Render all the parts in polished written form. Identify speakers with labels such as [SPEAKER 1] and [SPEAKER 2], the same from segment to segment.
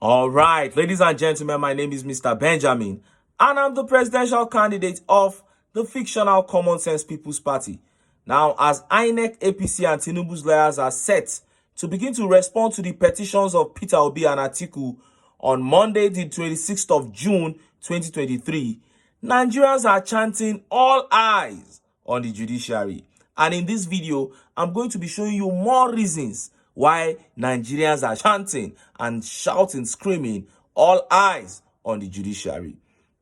[SPEAKER 1] All right, ladies and gentlemen, my name is Mr. Benjamin, and I'm the presidential candidate of the fictional Common Sense People's Party. Now, as INEC, APC, and TINUBU's lawyers are set to begin to respond to the petitions of Peter Obi and Atiku on Monday, the 26th of June, 2023, Nigerians are chanting all eyes on the judiciary. And in this video, I'm going to be showing you more reasons why Nigerians are chanting and shouting, screaming, all eyes on the judiciary.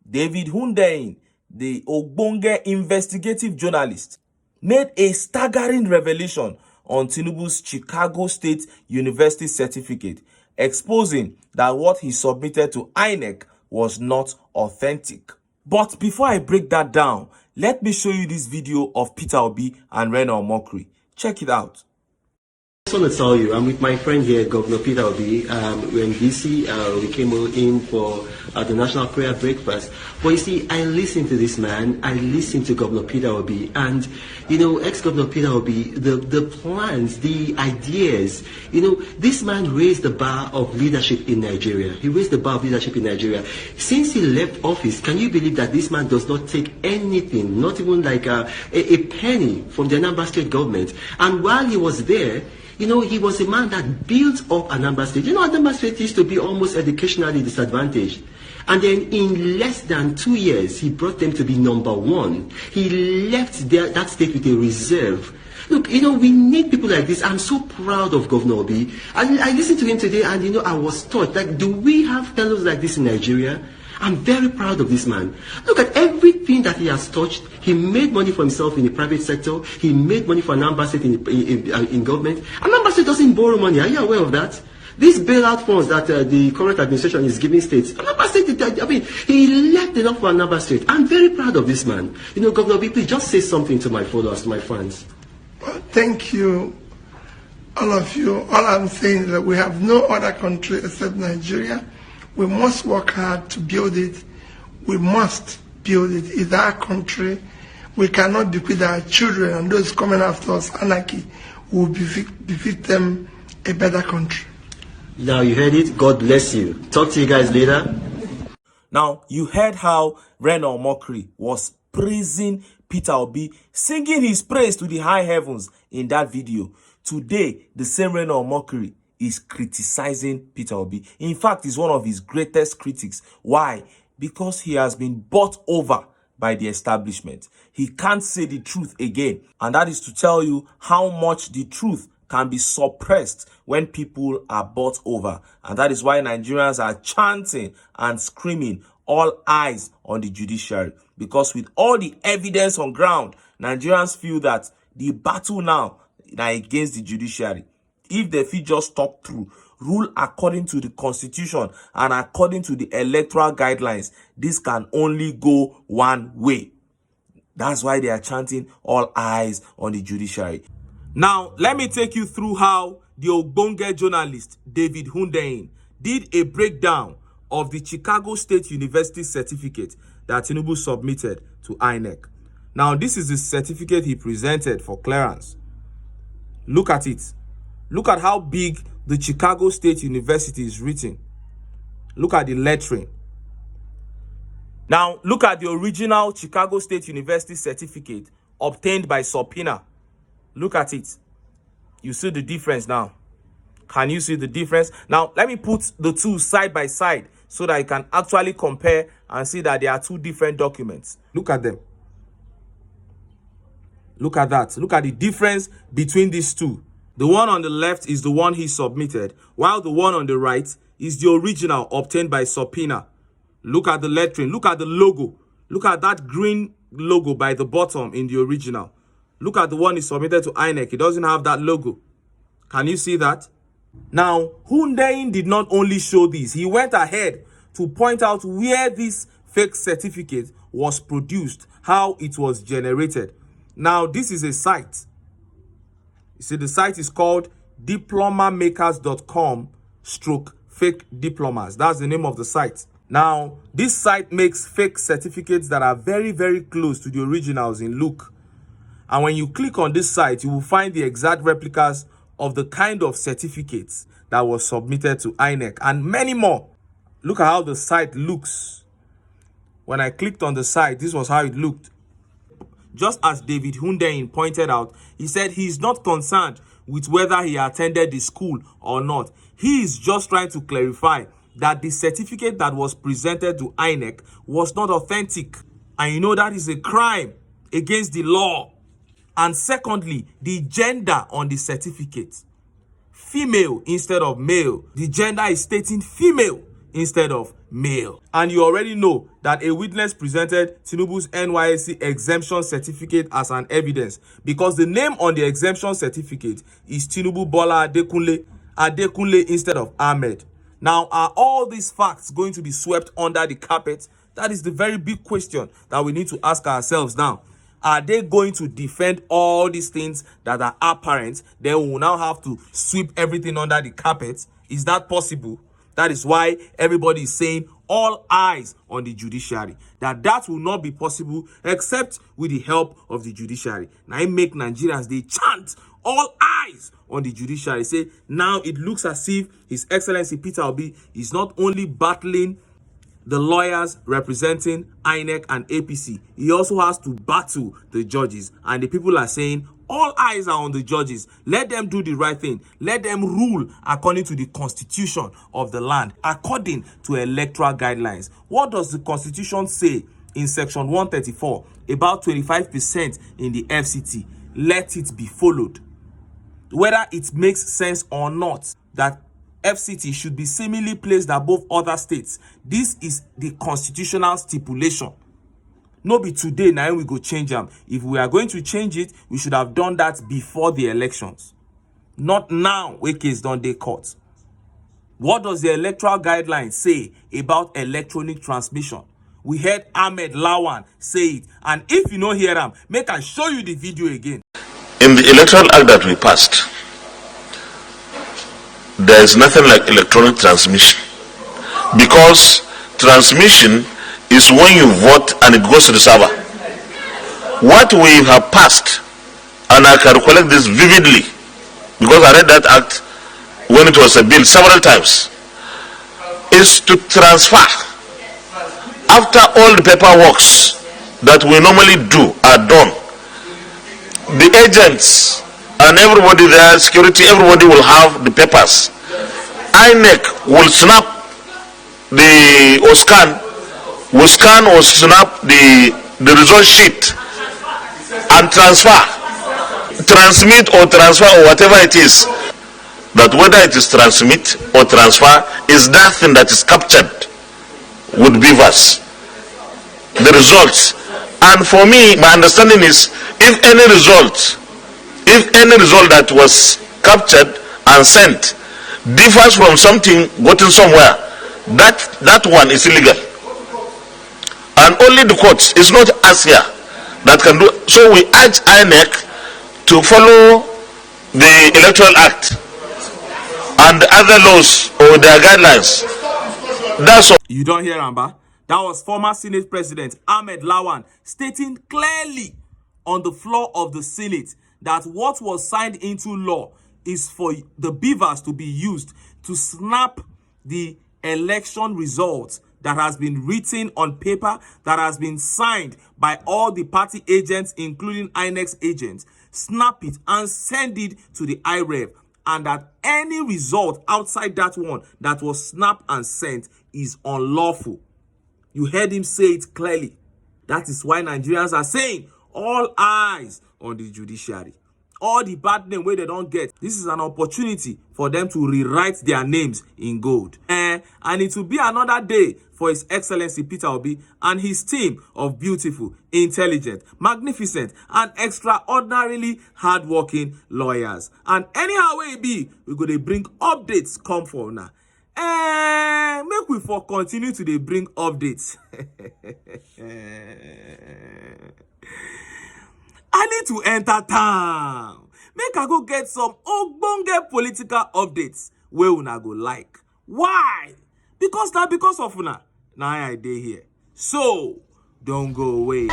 [SPEAKER 1] David Hundeyin, the Ogbonge investigative journalist, made a staggering revelation on Tinubu's Chicago State University certificate, exposing that what he submitted to INEC was not authentic. But before I break that down, let me show you this video of Peter Obi and Reno Omokri. Check it out.
[SPEAKER 2] I just want to tell you, I'm with my friend here, Governor Peter Obi. We're in DC. We came in for the National Prayer Breakfast. But you see, I listened to this man. I listened to Governor Peter Obi. And, ex-Governor Peter Obi, the plans, the ideas, this man raised the bar of leadership in Nigeria. He raised the bar of leadership in Nigeria. Since he left office, can you believe that this man does not take anything, not even like a penny from the Anambra State government? And while he was there, he was a man that built up Anambra State. Anambra State used to be almost educationally disadvantaged. And then in less than 2 years, he brought them to be number one. He left that state with a reserve. Look, we need people like this. I'm so proud of Governor Obi. I listened to him today and, I was taught, do we have fellows like this in Nigeria? I'm very proud of this man. Look at everything that he has touched. He made money for himself in the private sector. He made money for Anambra State in government. Anambra State doesn't borrow money. Are you aware of that? These bailout funds that the current administration is giving states, Anambra State, he left enough for Anambra State. I'm very proud of this man. Governor Obi, please just say something to my followers, to my fans.
[SPEAKER 3] Well, thank you, all of you. All I'm saying is that we have no other country except Nigeria. We must work hard to build it. We must build it. It's our country. We cannot bequeath our children and those coming after us anarchy. We will befit them a better country.
[SPEAKER 2] Now you heard it. God bless you. Talk to you guys later.
[SPEAKER 1] Now, you heard how Reno Omokri was praising Peter Obi, singing his praise to the high heavens in that video. Today, the same Reno Omokri is criticizing Peter Obi. In fact, he's one of his greatest critics. Why? Because he has been bought over by the establishment. He can't say the truth again. And that is to tell you how much the truth can be suppressed when people are bought over. And that is why Nigerians are chanting and screaming, all eyes on the judiciary. Because with all the evidence on ground, Nigerians feel that the battle now is against the judiciary. If the fee just talk through, rule according to the constitution and according to the electoral guidelines, this can only go one way. That's why they are chanting all eyes on the judiciary. Now, let me take you through how the Ogbonge journalist David Hundeyin did a breakdown of the Chicago State University certificate that Tinubu submitted to INEC. Now, this is the certificate he presented for clearance. Look at it. Look at how big the Chicago State University is written. Look at the lettering. Now, look at the original Chicago State University certificate obtained by subpoena. Look at it. You see the difference now. Can you see the difference? Now, let me put the two side by side so that you can actually compare and see that there are two different documents. Look at them. Look at that. Look at the difference between these two. The one on the left is the one he submitted, while the one on the right is the original obtained by subpoena. Look at the lettering. Look at the logo. Look at that green logo by the bottom in the original. Look at the one he submitted to INEC. It doesn't have that logo. Can you see that? Now, Hundeyin did not only show this. He went ahead to point out where this fake certificate was produced, how it was generated. Now, this is a site. You see, the site is called diplomamakers.com/fake diplomas. That's the name of the site. Now, this site makes fake certificates that are very, very close to the originals in look. And when you click on this site, you will find the exact replicas of the kind of certificates that was submitted to INEC, and many more. Look at how the site looks. When I clicked on the site, this was how it looked. Just as David Hundeyin pointed out, he said he's not concerned with whether he attended the school or not. He is just trying to clarify that the certificate that was presented to INEC was not authentic. And you know that is a crime against the law. And secondly, the gender on the certificate. Female instead of male. The gender is stating female instead of male. And you already know that a witness presented TINUBU's NYSC exemption certificate as an evidence, because the name on the exemption certificate is Tinubu Bola Adekunle instead of Ahmed. Now, are all these facts going to be swept under the carpet? That is the very big question that we need to ask ourselves now. Are they going to defend all these things that are apparent? Then we will now have to sweep everything under the carpet. Is that possible? That is why everybody is saying all eyes on the judiciary. That will not be possible except with the help of the judiciary. Now, it make Nigerians, they chant all eyes on the judiciary. Say, now it looks as if His Excellency Peter Obi is not only battling the lawyers representing INEC and APC, he also has to battle the judges. And the people are saying, all eyes are on the judges. Let them do the right thing. Let them rule according to the constitution of the land, according to electoral guidelines. What does the constitution say in section 134 about 25% in the FCT? Let it be followed. Whether it makes sense or not that FCT should be seemingly placed above other states, this is the constitutional stipulation. No be today now we go change them. If we are going to change it, we should have done that before the elections, not now wey case don dey court. What does the electoral guidelines say about electronic transmission? We heard Ahmed Lawan say it, and if you no hear am, make I show you the video again.
[SPEAKER 4] In the electoral act that we passed, there is nothing like electronic transmission, because transmission is when you vote and it goes to the server. What we have passed, and I can recollect this vividly because I read that act when it was a bill several times, is to transfer, after all the paperwork that we normally do are done, the agents and everybody there, security, everybody will have the papers. INEC will snap or scan or snap the result sheet and transmit or transfer or whatever it is. That whether it is transmit or transfer is that thing that is captured with beavers, the results. And for me, my understanding is, if any result that was captured and sent differs from something gotten somewhere, that one is illegal. And only the courts, it's not us here that can do. So we urge INEC to follow the Electoral Act and other laws or their guidelines. That's all.
[SPEAKER 1] You don't hear Amba? That was former Senate President Ahmed Lawan stating clearly on the floor of the Senate that what was signed into law is for the beavers to be used to snap the election results that has been written on paper, that has been signed by all the party agents, including INEC's agents, snap it and send it to the IREV, and that any result outside that one that was snapped and sent is unlawful. You heard him say it clearly. That is why Nigerians are saying all eyes on the judiciary. All the bad name where they don't get, this is an opportunity for them to rewrite their names in gold. And it will be another day for His Excellency Peter Obi and his team of beautiful, intelligent, magnificent, and extraordinarily hardworking lawyers. And anyhow way it be, we're going to bring updates come for now. Make we for continue to bring updates. I need to enter town. Make I go get some ogbonge political updates where una go like. Why? Because of una. Now I dey here. So don't go away.